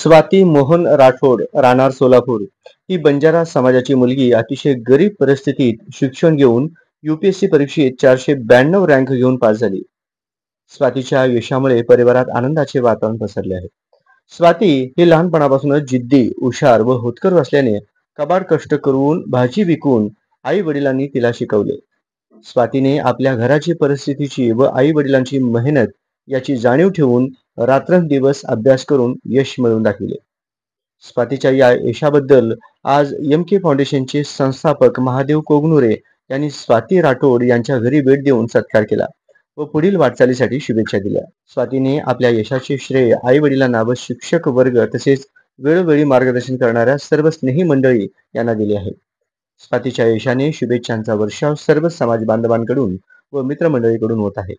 स्वाती मोहन राठोड राहणार सोलापूर ही बंजारा समाजाची मुलगी अतिशय गरीब परिस्थितीत शिक्षण घेऊन यूपीएससी परीक्षेत 492 रँक घेऊन पास झाली. स्वातीच्या यशामुळे परिवारात आनंदाचे वातावरण पसरले आहे. स्वाती ही लहानपणापासूनच जिद्दी, हुशार व होतकर असल्याने कबाड कष्ट करून भाजी विकून आई वडिलांनी तिला शिकवले. स्वातीने आपल्या घराची परिस्थितीची व आई वडिलांची मेहनत याची जाणीव ठेवून रात्रंदिवस अभ्यास करून यश मिळवून दाखविले. स्वातीच्या या यशाबद्दल आज एम.के. फाउंडेशनचे संस्थापक महादेव कोगनुरे यांनी स्वाती राठोड यांच्या घरी भेट देऊन सत्कार केला व पुढील वाटचालीसाठी शुभेच्छा दिल्या. स्वातीने आपल्या यशाचे श्रेय आई वडिलांना व शिक्षक वर्ग तसेच वेळोवेळी मार्गदर्शन करणाऱ्या सर्व स्नेही मंडळी यांना दिले आहे. स्वातीच्या यशाने शुभेच्छांचा वर्षाव सर्व समाज बांधवांकडून व मित्रमंडळीकडून होत आहे.